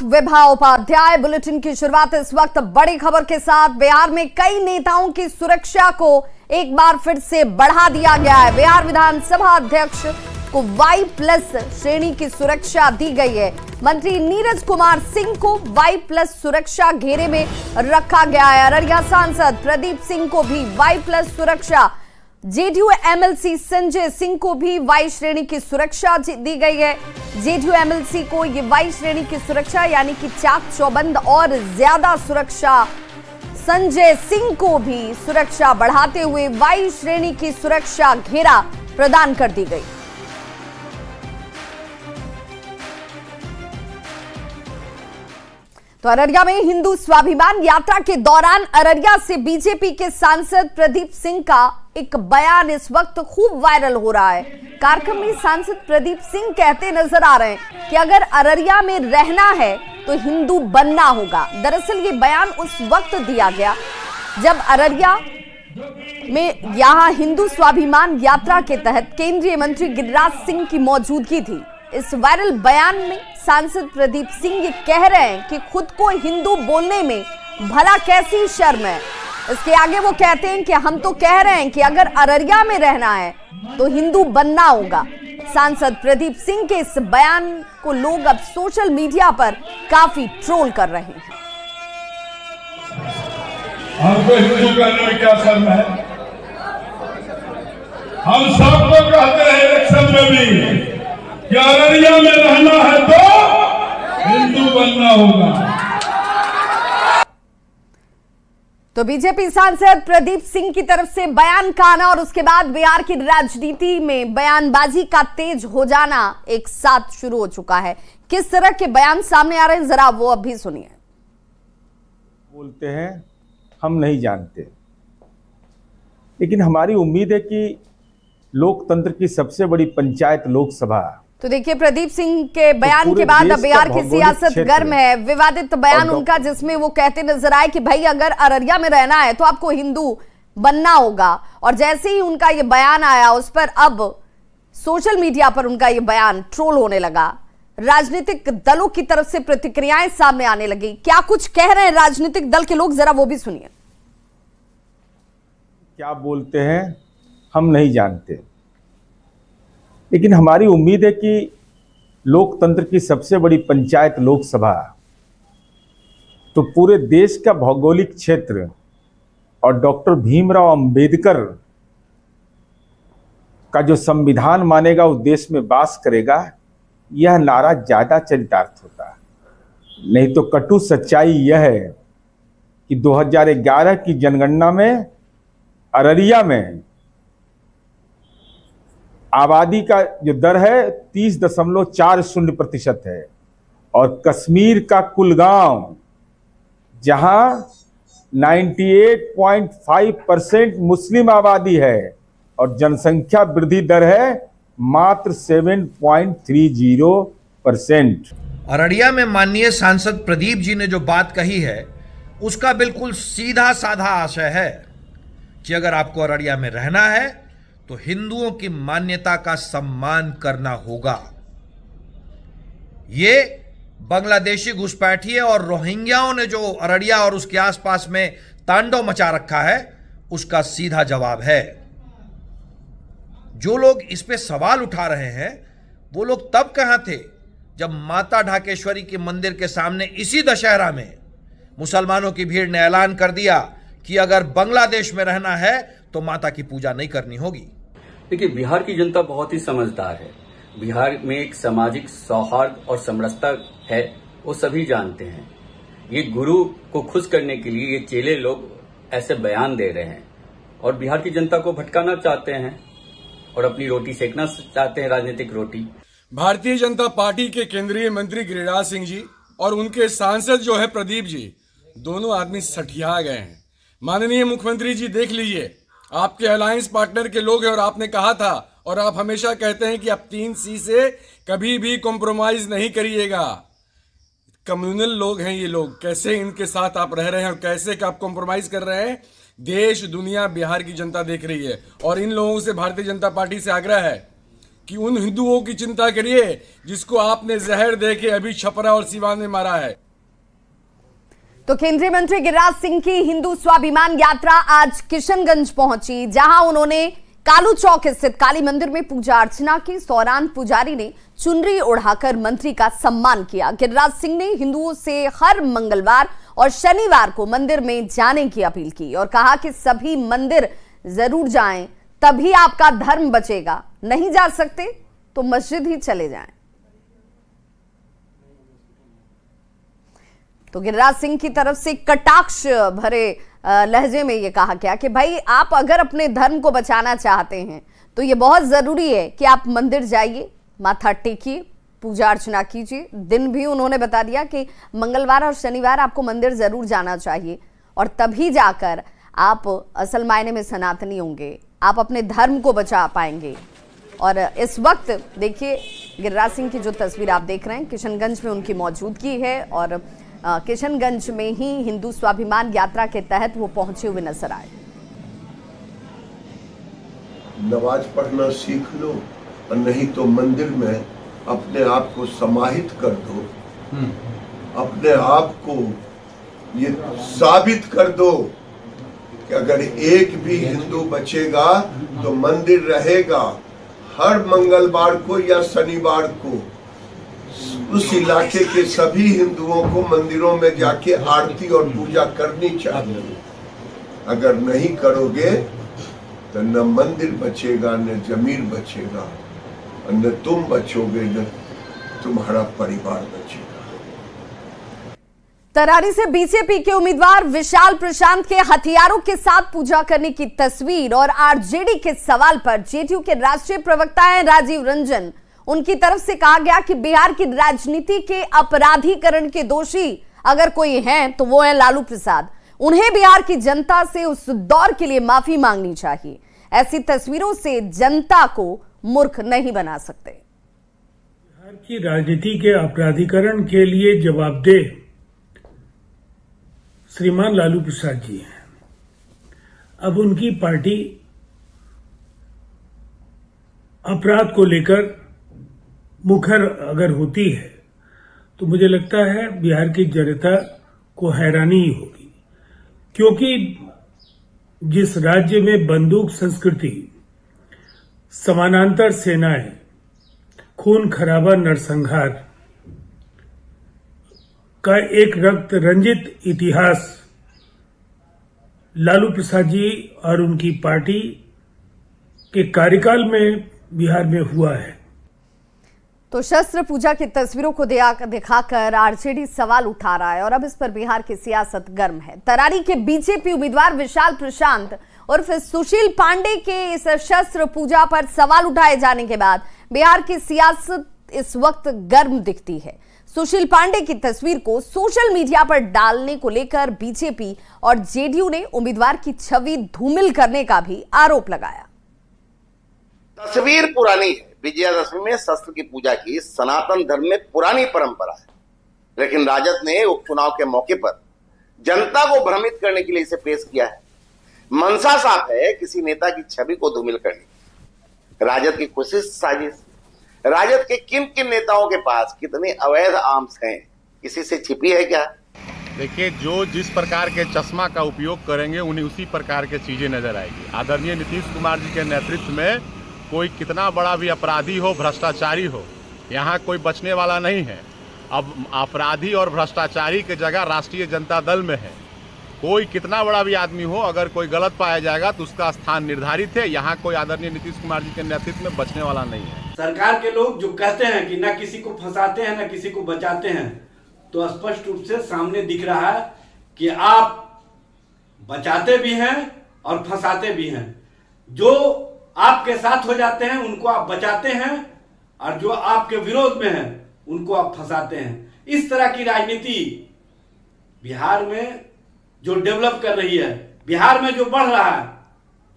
Vibha Upadhyay. Bulletin की शुरुआत इस वक्त बड़ी खबर के साथ। बिहार में कई नेताओं की सुरक्षा को एक बार फिर से बढ़ा दिया गया है। बिहार विधानसभा अध्यक्ष को Y+ श्रेणी की सुरक्षा दी गई है। मंत्री नीरज कुमार सिंह को Y+ सुरक्षा घेरे में रखा गया है। अररिया सांसद प्रदीप सिंह को भी Y+ सुरक्षा, जेडीयू MLC संजय सिंह को भी Y श्रेणी की सुरक्षा दी गई है। जेडीयू MLC को ये Y श्रेणी की सुरक्षा यानी कि चाक चौबंद और ज्यादा सुरक्षा, संजय सिंह को भी सुरक्षा बढ़ाते हुए Y श्रेणी की सुरक्षा घेरा प्रदान कर दी गई। तो अररिया में हिंदू स्वाभिमान यात्रा के दौरान अररिया से बीजेपी के सांसद प्रदीप सिंह का एक बयान इस वक्त खूब वायरल हो रहा है। कार्यक्रम में सांसद प्रदीप सिंह कहते नजर आ रहे हैं कि अगर अररिया में रहना है तो हिंदू बनना होगा। दरअसल ये बयान उस वक्त दिया गया जब अररिया में यहां हिंदू स्वाभिमान यात्रा के तहत केंद्रीय मंत्री गिरिराज सिंह की मौजूदगी थी। इस वायरल बयान में सांसद प्रदीप सिंह ये कह रहे हैं कि खुद को हिंदू बोलने में भला कैसी शर्म है। इसके आगे वो कहते हैं कि हम तो कह रहे हैं कि अगर अररिया में रहना है तो हिंदू बनना होगा। सांसद प्रदीप सिंह के इस बयान को लोग अब सोशल मीडिया पर काफी ट्रोल कर रहे हैं। हमको हिंदू करने में क्या शर्म है? हम सबको कहते हैं इलेक्शन में भी कि अररिया में रहना है तो हिंदू बनना होगा। तो बीजेपी सांसद प्रदीप सिंह की तरफ से बयान का आना और उसके बाद बिहार की राजनीति में बयानबाजी का तेज हो जाना एक साथ शुरू हो चुका है। किस तरह के बयान सामने आ रहे हैं जरा वो अभी सुनिए। बोलते हैं हम नहीं जानते, लेकिन हमारी उम्मीद है कि लोकतंत्र की सबसे बड़ी पंचायत लोकसभा। तो देखिए प्रदीप सिंह के बयान के बाद अब बिहार की सियासत गर्म है। विवादित बयान उनका जिसमें वो कहते नजर आए कि भाई अगर अररिया में रहना है तो आपको हिंदू बनना होगा। और जैसे ही उनका ये बयान आया उस पर अब सोशल मीडिया पर उनका ये बयान ट्रोल होने लगा। राजनीतिक दलों की तरफ से प्रतिक्रियाएं सामने आने लगी। क्या कुछ कह रहे हैं राजनीतिक दल के लोग, जरा वो भी सुनिए। क्या बोलते हैं हम नहीं जानते, लेकिन हमारी उम्मीद है कि लोकतंत्र की सबसे बड़ी पंचायत लोकसभा तो पूरे देश का भौगोलिक क्षेत्र और डॉक्टर भीमराव अंबेडकर का जो संविधान मानेगा उस देश में वास करेगा, यह नारा ज्यादा चरितार्थ होता है। नहीं तो कटु सच्चाई यह है कि 2011 की जनगणना में अररिया में आबादी का जो दर है 30.40% है और कश्मीर का कुलगांव जहां 98.5% मुस्लिम आबादी है और जनसंख्या वृद्धि दर है मात्र 7.30%। अररिया में माननीय सांसद प्रदीप जी ने जो बात कही है उसका बिल्कुल सीधा साधा आशय है कि अगर आपको अररिया में रहना है तो हिंदुओं की मान्यता का सम्मान करना होगा। ये बांग्लादेशी घुसपैठिए और रोहिंग्याओं ने जो अररिया और उसके आसपास में तांडव मचा रखा है उसका सीधा जवाब है। जो लोग इस पे सवाल उठा रहे हैं वो लोग तब कहां थे जब माता ढाकेश्वरी के मंदिर के सामने इसी दशहरा में मुसलमानों की भीड़ ने ऐलान कर दिया कि अगर बांग्लादेश में रहना है तो माता की पूजा नहीं करनी होगी। देखिए, बिहार की जनता बहुत ही समझदार है। बिहार में एक सामाजिक सौहार्द और समरसता है, वो सभी जानते हैं। ये गुरु को खुश करने के लिए ये चेले लोग ऐसे बयान दे रहे हैं और बिहार की जनता को भटकाना चाहते हैं और अपनी रोटी सेकना चाहते हैं, राजनीतिक रोटी। भारतीय जनता पार्टी के केंद्रीय मंत्री गिरिराज सिंह जी और उनके सांसद जो है प्रदीप जी, दोनों आदमी सठिया गए हैं। माननीय मुख्यमंत्री जी देख लीजिए, आपके अलायंस पार्टनर के लोग हैं और आपने कहा था और आप हमेशा कहते हैं कि आप 3C से कभी भी कॉम्प्रोमाइज नहीं करिएगा। कम्युनल लोग हैं ये लोग, कैसे इनके साथ आप रह रहे हैं और कैसे आप कॉम्प्रोमाइज कर रहे हैं, देश दुनिया बिहार की जनता देख रही है। और इन लोगों से भारतीय जनता पार्टी से आग्रह है कि उन हिंदुओं की चिंता करिए जिसको आपने जहर दे के अभी छपरा और सीवान में मारा है। तो केंद्रीय मंत्री गिरिराज सिंह की हिंदू स्वाभिमान यात्रा आज किशनगंज पहुंची, जहां उन्होंने कालू चौक स्थित काली मंदिर में पूजा अर्चना की। इस दौरान पुजारी ने चुनरी ओढ़ाकर मंत्री का सम्मान किया। गिरिराज सिंह ने हिंदुओं से हर मंगलवार और शनिवार को मंदिर में जाने की अपील की और कहा कि सभी मंदिर जरूर जाएं, तभी आपका धर्म बचेगा। नहीं जा सकते तो मस्जिद ही चले जाएं। तो गिरिराज सिंह की तरफ से कटाक्ष भरे लहजे में यह कहा गया कि भाई आप अगर अपने धर्म को बचाना चाहते हैं तो यह बहुत जरूरी है कि आप मंदिर जाइए, माथा टेकिए, पूजा अर्चना कीजिए। दिन भी उन्होंने बता दिया कि मंगलवार और शनिवार आपको मंदिर जरूर जाना चाहिए और तभी जाकर आप असल मायने में सनातनी होंगे, आप अपने धर्म को बचा पाएंगे। और इस वक्त देखिए गिरिराज सिंह की जो तस्वीर आप देख रहे हैं, किशनगंज में उनकी मौजूदगी है और किशनगंज में ही हिंदू स्वाभिमान यात्रा के तहत वो पहुंचे हुए नजर आए। नमाज पढ़ना सीख लो और नहीं तो मंदिर में अपने आप को समाहित कर दो, अपने आप को ये साबित कर दो कि अगर एक भी हिंदू बचेगा तो मंदिर रहेगा। हर मंगलवार को या शनिवार को उस इलाके के सभी हिंदुओं को मंदिरों में जाके आरती और पूजा करनी चाहिए। अगर नहीं करोगे तो न मंदिर बचेगा, न जमीन बचेगा, और न तुम बचोगे, न तुम्हारा परिवार बचेगा। तरारी से बीजेपी के उम्मीदवार विशाल प्रशांत के हथियारों के साथ पूजा करने की तस्वीर और आरजेडी के सवाल पर जेडीयू के राष्ट्रीय प्रवक्ता हैं राजीव रंजन, उनकी तरफ से कहा गया कि बिहार की राजनीति के अपराधीकरण के दोषी अगर कोई हैं तो वो है लालू प्रसाद। उन्हें बिहार की जनता से उस दौर के लिए माफी मांगनी चाहिए। ऐसी तस्वीरों से जनता को मूर्ख नहीं बना सकते। बिहार की राजनीति के अपराधीकरण के लिए जवाबदेह श्रीमान लालू प्रसाद जी हैं। अब उनकी पार्टी अपराध को लेकर मुखर अगर होती है तो मुझे लगता है बिहार की जनता को हैरानी ही होगी, क्योंकि जिस राज्य में बंदूक संस्कृति, समानांतर सेनाएं, खून खराबा नरसंहार का एक रक्त रंजित इतिहास लालू प्रसाद जी और उनकी पार्टी के कार्यकाल में बिहार में हुआ है। तो शस्त्र पूजा की तस्वीरों को दिखाकर आरजेडी सवाल उठा रहा है और अब इस पर बिहार की सियासत गर्म है। तरारी के बीजेपी उम्मीदवार विशाल प्रशांत उर्फ सुशील पांडे के इस शस्त्र पूजा पर सवाल उठाए जाने के बाद बिहार की सियासत इस वक्त गर्म दिखती है। सुशील पांडे की तस्वीर को सोशल मीडिया पर डालने को लेकर बीजेपी और जेडीयू ने उम्मीदवार की छवि धूमिल करने का भी आरोप लगाया। तस्वीर पुरानी है। विजयादशमी में शस्त्र की पूजा की सनातन धर्म में पुरानी परंपरा है, लेकिन राजद ने उपचुनाव के मौके पर जनता को भ्रमित करने के लिए इसे पेश किया है। मंशा साफ है किसी नेता की छवि को धूमिल करने। राजद की कोशिश साजिश। राजद के किन किन नेताओं के पास कितने अवैध आर्म्स हैं, किसी से छिपी है क्या? देखिए, जो जिस प्रकार के चश्मा का उपयोग करेंगे उन्हें उसी प्रकार के चीजें नजर आएगी। आदरणीय नीतीश कुमार जी के नेतृत्व में कोई कितना बड़ा भी अपराधी हो, भ्रष्टाचारी हो, यहाँ कोई बचने वाला नहीं है। अब अपराधी और भ्रष्टाचारी की जगह राष्ट्रीय जनता दल में है। कोई कितना बड़ा भी आदमी हो, अगर कोई गलत पाया जाएगा तो उसका स्थान निर्धारित है। यहाँ कोई आदरणीय नीतीश कुमार जी के नेतृत्व में बचने वाला नहीं है। सरकार के लोग जो कहते हैं कि न किसी को फंसाते हैं न किसी को बचाते हैं, तो स्पष्ट रूप से सामने दिख रहा है कि आप बचाते भी हैं और फंसाते भी हैं। जो आपके साथ हो जाते हैं उनको आप बचाते हैं और जो आपके विरोध में हैं उनको आप फंसाते हैं। इस तरह की राजनीति बिहार में जो डेवलप कर रही है, बिहार में जो बढ़ रहा है,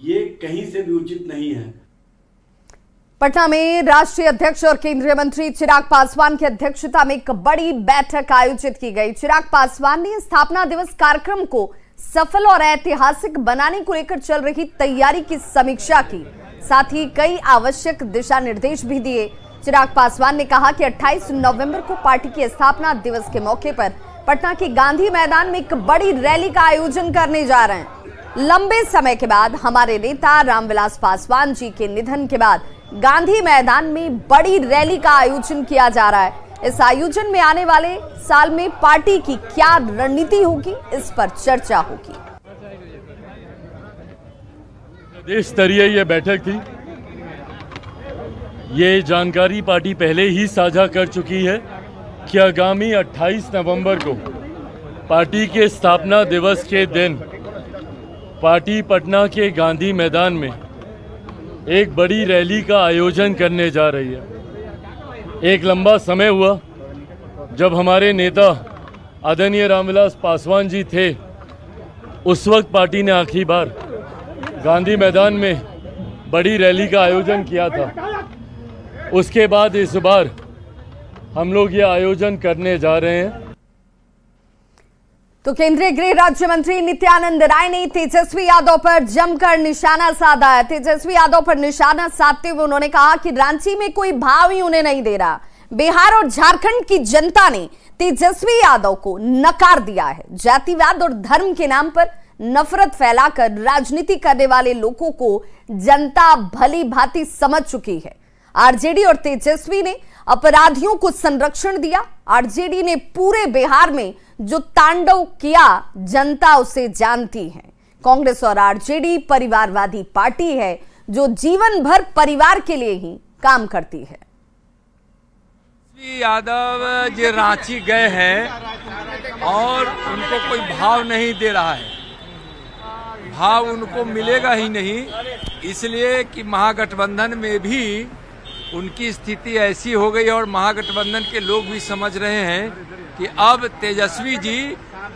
ये कहीं से भी उचित नहीं है। पटना में राष्ट्रीय अध्यक्ष और केंद्रीय मंत्री चिराग पासवान की अध्यक्षता में एक बड़ी बैठक आयोजित की गई। चिराग पासवान ने स्थापना दिवस कार्यक्रम को सफल और ऐतिहासिक बनाने को लेकर चल रही तैयारी की समीक्षा की। साथ ही कई आवश्यक दिशा निर्देश भी दिए। चिराग पासवान ने कहा कि 28 नवंबर को पार्टी के स्थापना दिवस के मौके पर पटना के गांधी मैदान में एक बड़ी रैली का आयोजन करने जा रहे हैं। लंबे समय के बाद हमारे नेता रामविलास पासवान जी के निधन के बाद गांधी मैदान में बड़ी रैली का आयोजन किया जा रहा है। इस आयोजन में आने वाले साल में पार्टी की क्या रणनीति होगी, इस पर चर्चा होगी। प्रदेश स्तरीय ये बैठक थी। ये जानकारी पार्टी पहले ही साझा कर चुकी है कि आगामी 28 नवंबर को पार्टी के स्थापना दिवस के दिन पार्टी पटना के गांधी मैदान में एक बड़ी रैली का आयोजन करने जा रही है। एक लंबा समय हुआ जब हमारे नेता आदरणीय रामविलास पासवान जी थे, उस वक्त पार्टी ने आखिरी बार गांधी मैदान में बड़ी रैली का आयोजन किया था। उसके बाद इस बार हम लोग ये आयोजन करने जा रहे हैं। तो केंद्रीय गृह राज्य मंत्री नित्यानंद राय ने तेजस्वी यादव पर जमकर निशाना साधा है। तेजस्वी यादव पर निशाना साधते हुए उन्होंने कहा कि रांची में कोई भाव ही उन्हें नहीं दे रहा। बिहार और झारखंड की जनता ने तेजस्वी यादव को नकार दिया है। जातिवाद और धर्म के नाम पर नफरत फैलाकर राजनीति करने वाले लोगों को जनता भली भांति समझ चुकी है। आरजेडी और तेजस्वी ने अपराधियों को संरक्षण दिया। आरजेडी ने पूरे बिहार में जो तांडव किया, जनता उसे जानती है। कांग्रेस और आरजेडी परिवारवादी पार्टी है जो जीवन भर परिवार के लिए ही काम करती है। यादव जी रांची गए हैं और उनको कोई भाव नहीं दे रहा है। भाव उनको मिलेगा ही नहीं, इसलिए कि महागठबंधन में भी उनकी स्थिति ऐसी हो गई और महागठबंधन के लोग भी समझ रहे हैं कि अब तेजस्वी जी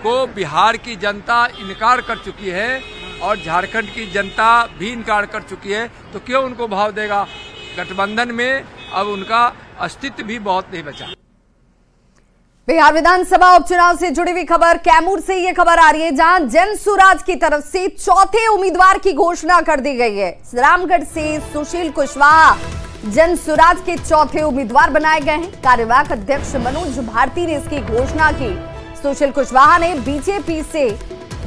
को बिहार की जनता इनकार कर चुकी है और झारखंड की जनता भी इनकार कर चुकी है, तो क्यों उनको भाव देगा। गठबंधन में अब उनका अस्तित्व भी बहुत नहीं बचा। बिहार विधानसभा उपचुनाव से जुड़ी हुई खबर कैमूर से ये खबर आ रही है, जहां जन सुराज की तरफ से चौथे उम्मीदवार की घोषणा कर दी गई है। रामगढ़ से सुशील कुशवाहा जन सुराज के चौथे उम्मीदवार बनाए गए हैं। कार्यवाहक अध्यक्ष मनोज भारती ने इसकी घोषणा की। सुशील कुशवाहा ने बीजेपी से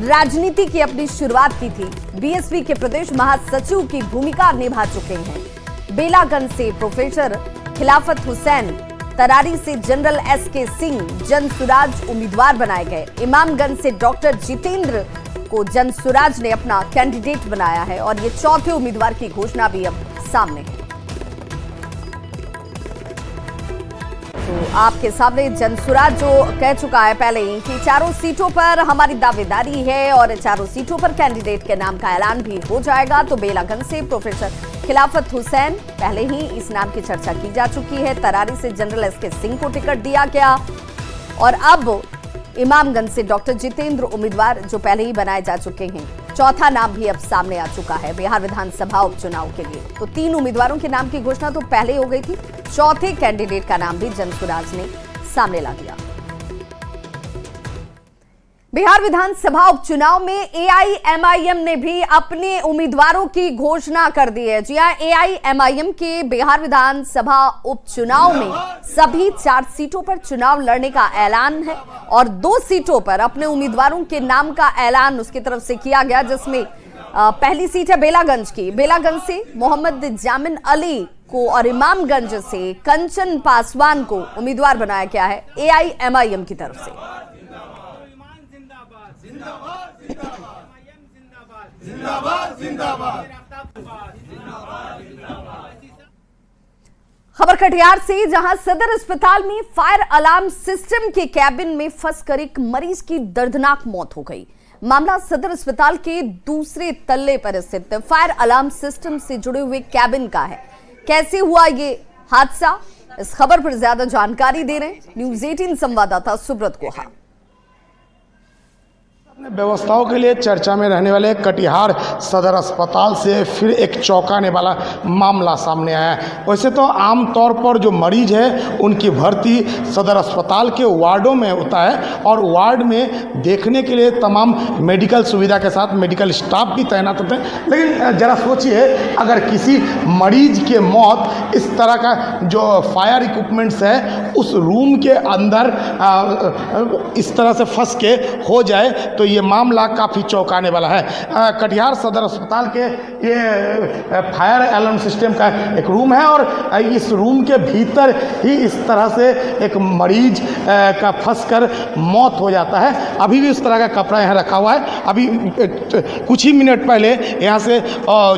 राजनीति की अपनी शुरुआत की थी। बीएसपी के प्रदेश महासचिव की भूमिका निभा चुके हैं। बेलागंज से प्रोफेसर खिलाफत हुसैन, तरारी से जनरल एसके सिंह जन सुराज उम्मीदवार बनाए गए। इमामगंज से डॉक्टर जितेंद्र को जन सुराज ने अपना कैंडिडेट बनाया है और ये चौथे उम्मीदवार की घोषणा भी अब सामने है। तो आपके सामने जनसुराज जो कह चुका है पहले ही कि चारों सीटों पर हमारी दावेदारी है और चारों सीटों पर कैंडिडेट के नाम का ऐलान भी हो जाएगा। तो बेलागंज से प्रोफेसर खिलाफत हुसैन, पहले ही इस नाम की चर्चा की जा चुकी है। तरारी से जनरल एसके सिंह को टिकट दिया गया और अब इमामगंज से डॉक्टर जितेंद्र उम्मीदवार जो पहले ही बनाए जा चुके हैं। चौथा नाम भी अब सामने आ चुका है बिहार विधानसभा उपचुनाव के लिए। तो 3 उम्मीदवारों के नाम की घोषणा तो पहले हो गई थी, चौथे कैंडिडेट का नाम भी जनसुराज ने सामने ला दिया। बिहार विधानसभा उपचुनाव में एआईएमआईएम ने भी अपने उम्मीदवारों की घोषणा कर दी है। जी हां, एआईएमआईएम के बिहार विधानसभा उपचुनाव में सभी 4 सीटों पर चुनाव लड़ने का ऐलान है और 2 सीटों पर अपने उम्मीदवारों के नाम का ऐलान उसकी तरफ से किया गया, जिसमें पहली सीट है बेलागंज की। बेलागंज से मोहम्मद जामिन अली को और इमामगंज से कंचन पासवान को उम्मीदवार बनाया गया है एआईएमआईएम की तरफ से। खबर कटिहार से, जहां सदर अस्पताल में फायर अलार्म सिस्टम के कैबिन में फंसकर एक मरीज की दर्दनाक मौत हो गई। मामला सदर अस्पताल के दूसरे तल्ले पर स्थित फायर अलार्म सिस्टम से जुड़े हुए कैबिन का है। कैसे हुआ ये हादसा, इस खबर पर ज्यादा जानकारी दे रहे हैं न्यूज़ 18 संवाददाता सुब्रत गुहा। व्यवस्थाओं के लिए चर्चा में रहने वाले कटिहार सदर अस्पताल से फिर एक चौंकाने वाला मामला सामने आया है। वैसे तो आमतौर पर जो मरीज है उनकी भर्ती सदर अस्पताल के वार्डों में होता है और वार्ड में देखने के लिए तमाम मेडिकल सुविधा के साथ मेडिकल स्टाफ भी तैनात होते हैं। लेकिन ज़रा सोचिए, अगर किसी मरीज के मौत इस तरह का जो फायर इक्विपमेंट्स है उस रूम के अंदर इस तरह से फंस के हो जाए तो ये मामला काफ़ी चौंकाने वाला है। कटिहार सदर अस्पताल के ये फायर अलार्म सिस्टम का एक रूम है और इस रूम के भीतर ही इस तरह से एक मरीज का फंसकर मौत हो जाता है। अभी भी उस तरह का कपड़ा यहाँ रखा हुआ है। अभी कुछ ही मिनट पहले यहाँ से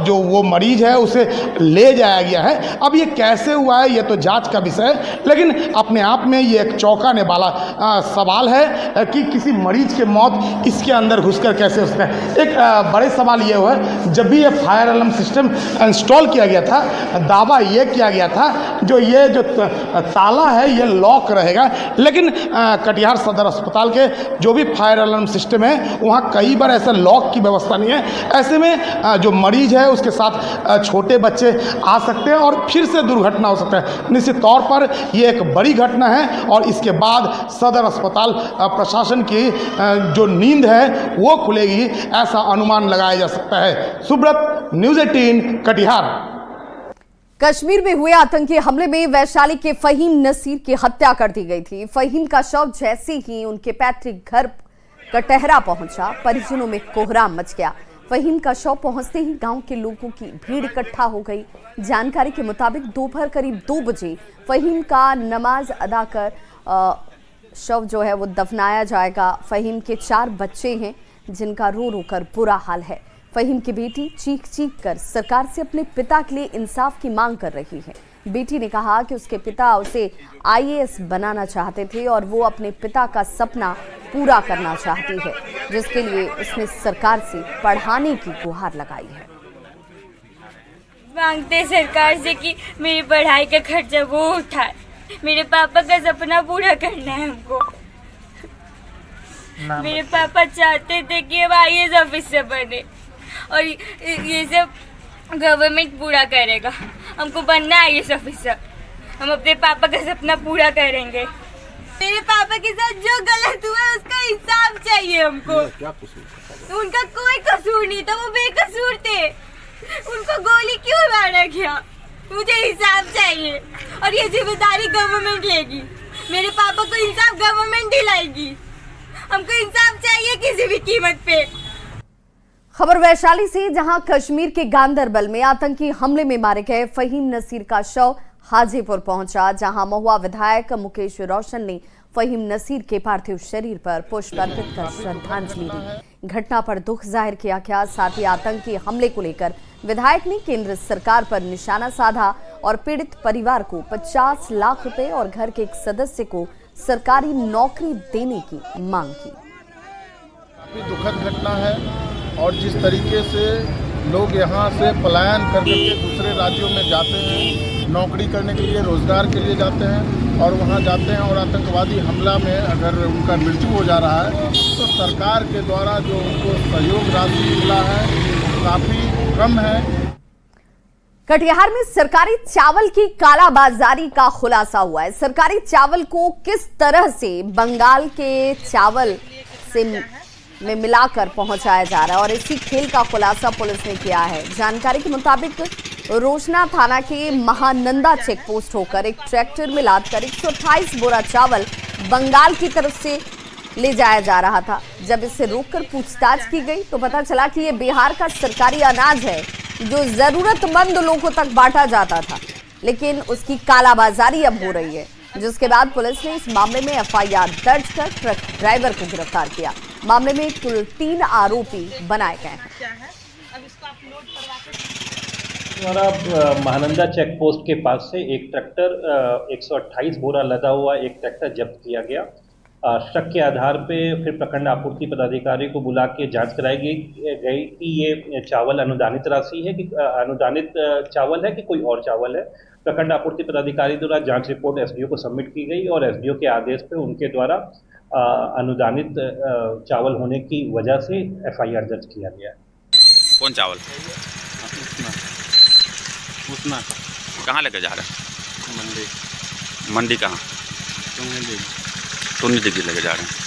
जो वो मरीज है उसे ले जाया गया है। अब ये कैसे हुआ है ये तो जांच का विषय है, लेकिन अपने आप में ये एक चौंकाने वाला सवाल है कि किसी मरीज की मौत इसके अंदर घुसकर कैसे हो सकता है। एक बड़े सवाल ये हुआ, जब भी ये फायर अलार्म सिस्टम इंस्टॉल किया गया था, दावा ये किया गया था जो ये जो ताला है ये लॉक रहेगा, लेकिन कटिहार सदर अस्पताल के जो भी फायर अलार्म सिस्टम है वहाँ कई बार ऐसा लॉक की व्यवस्था नहीं है। ऐसे में जो मरीज है उसके साथ छोटे बच्चे आ सकते हैं और फिर से दुर्घटना हो सकता है। निश्चित तौर पर ये एक बड़ी घटना है और इसके बाद सदर अस्पताल प्रशासन की जो नींद है वो खुलेगी, ऐसा अनुमान लगाया जा सकता है। सुब्रत, न्यूज़ 18 कटिहार। कश्मीर में हुए आतंकी हमले में वैशाली के फहीम नसीर की हत्या कर दी गई थी। फहीम का शव जैसे ही उनके पैतृक घर कटहरा पहुंचा, परिजनों में कोहराम मच गया। फहीम का शव पहुंचते ही गांव के लोगों की भीड़ इकट्ठा हो गई। जानकारी के मुताबिक दोपहर करीब 2 बजे फहीम का नमाज अदा कर शव जो है वो दफनाया जाएगा। फहीम के 4 बच्चे हैं जिनका रो रो कर बुरा हाल है। फहीम की बेटी चीख चीख कर सरकार से अपने पिता के लिए इंसाफ की मांग कर रही है। बेटी ने कहा कि उसके पिता उसे IAS बनाना चाहते थे और वो अपने पिता का सपना पूरा करना चाहती है, जिसके लिए उसने सरकार से पढ़ाने की गुहार लगाई है। मांगते सरकार से कि मेरी पढ़ाई का खर्चा वो उठाए, मेरे पापा का सपना पूरा करना है हमको। मेरे पापा चाहते थे कि हम IAS ऑफिसर बने और ये सब गवर्नमेंट पूरा करेगा। हमको बनना है IAS ऑफिसर। हम अपने पापा का सपना पूरा करेंगे। मेरे पापा के साथ जो गलत हुआ है उसका इंसाफ चाहिए हमको। क्या कसूर? उनका कोई कसूर नहीं था, वो बेकसूर थे। उनको गोली क्यों मारा गया? मुझे इंसाफ चाहिए और ये जिम्मेदारी गवर्नमेंट लेगी। मेरे पापा को इंसाफ गवर्नमेंट दिलाएगी। हमको इंसाफ चाहिए किसी भी कीमत पे। खबर वैशाली से, जहां कश्मीर के गांदरबल में आतंकी हमले में मारे गए फहीम नसीर का शव हाजीपुर पहुंचा, जहां महुआ विधायक मुकेश रोशन ने फहीम नसीर के पार्थिव शरीर पर पुष्प अर्पित कर श्रद्धांजलि दी। घटना पर दुख जाहिर किया गया। साथ ही आतंकी हमले को लेकर विधायक ने केंद्र सरकार पर निशाना साधा और पीड़ित परिवार को 50 लाख रुपए और घर के एक सदस्य को सरकारी नौकरी देने की मांग की। काफी दुखद घटना है और जिस तरीके से लोग यहाँ से पलायन करके दूसरे राज्यों में जाते हैं, नौकरी करने के लिए, रोजगार के लिए जाते हैं और वहाँ जाते हैं और आतंकवादी हमला में अगर उनका मृत्यु हो जा रहा है तो सरकार के द्वारा जो उनको सहयोग राशि मिला है काफ़ी कम है। कटिहार में सरकारी चावल की कालाबाजारी का खुलासा हुआ है। सरकारी चावल को किस तरह से बंगाल के चावल से में मिलाकर पहुंचाया जा रहा है और इसी खेल का खुलासा पुलिस ने किया है। जानकारी के मुताबिक रोशना थाना के महानंदा चेक पोस्ट होकर एक ट्रैक्टर में लादकर 128 बोरा चावल बंगाल की तरफ से ले जाया जा रहा था। जब इसे रोककर पूछताछ की गई तो पता चला कि ये बिहार का सरकारी अनाज है जो जरूरतमंद लोगों तक बांटा जाता था, लेकिन उसकी कालाबाजारी अब हो रही है, जिसके बाद पुलिस ने इस मामले में FIR दर्ज कर ट्रक ड्राइवर को गिरफ्तार किया। मामले में कुल 3 आरोपी बनाए गए हैं। हमारा महानंदा चेक पोस्ट के पास से एक ट्रैक्टर 128 बोरा लदा हुआ एक ट्रैक्टर जब्त किया गया। शक के आधार पे फिर प्रखंड आपूर्ति पदाधिकारी को बुला के जांच कराई गई कि ये चावल अनुदानित राशि है कि अनुदानित चावल है कि कोई और चावल है। प्रखंड आपूर्ति पदाधिकारी द्वारा जांच रिपोर्ट SDO को सबमिट की गई और SDO के आदेश पे उनके द्वारा अनुदानित चावल होने की वजह से FIR दर्ज किया गया है। कौन चावल? उसना कहाँ लेकर जा रहे हैं? मंडी। मंडी कहाँ? टुन्नी दिग्गी लेकर जा रहे हैं।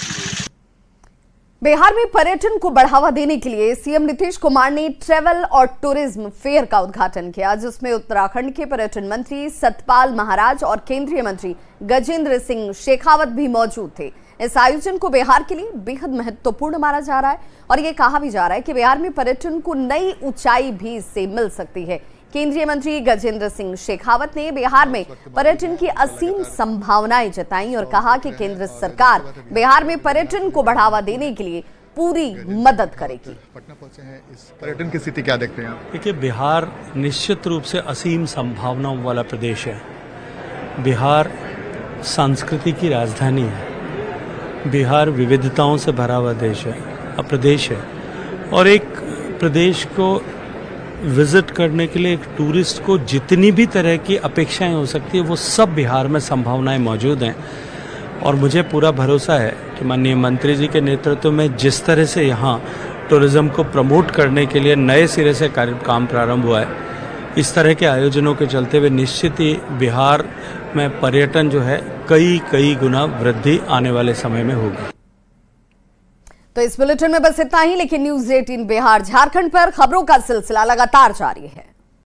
बिहार में पर्यटन को बढ़ावा देने के लिए सीएम नीतीश कुमार ने ट्रैवल और टूरिज्म फेयर का उद्घाटन किया, जिसमें उत्तराखंड के पर्यटन मंत्री सतपाल महाराज और केंद्रीय मंत्री गजेंद्र सिंह शेखावत भी मौजूद थे। इस आयोजन को बिहार के लिए बेहद महत्वपूर्ण माना जा रहा है और ये कहा भी जा रहा है कि बिहार में पर्यटन को नई ऊंचाई भी इससे मिल सकती है। केंद्रीय मंत्री गजेंद्र सिंह शेखावत ने बिहार में पर्यटन की असीम संभावनाएं जताई और कहा कि केंद्र सरकार बिहार में पर्यटन को बढ़ावा देने के लिए पूरी मदद करेगी। पटना पहुंचे हैं, इस पर्यटन की स्थिति क्या देखते हैं आप? देखिए, बिहार निश्चित रूप से असीम संभावनाओं वाला प्रदेश है। बिहार संस्कृति की राजधानी है। बिहार विविधताओं से भरा हुआ देश है, प्रदेश है और एक प्रदेश को विजिट करने के लिए एक टूरिस्ट को जितनी भी तरह की अपेक्षाएं हो सकती है वो सब बिहार में संभावनाएं मौजूद हैं। और मुझे पूरा भरोसा है कि माननीय मंत्री जी के नेतृत्व में जिस तरह से यहाँ टूरिज्म को प्रमोट करने के लिए नए सिरे से काम प्रारंभ हुआ है, इस तरह के आयोजनों के चलते हुए निश्चित ही बिहार में पर्यटन जो है कई गुना वृद्धि आने वाले समय में होगी। तो इस बुलेटिन में बस इतना ही, लेकिन न्यूज़ 18 बिहार झारखंड पर खबरों का सिलसिला लगातार जारी है।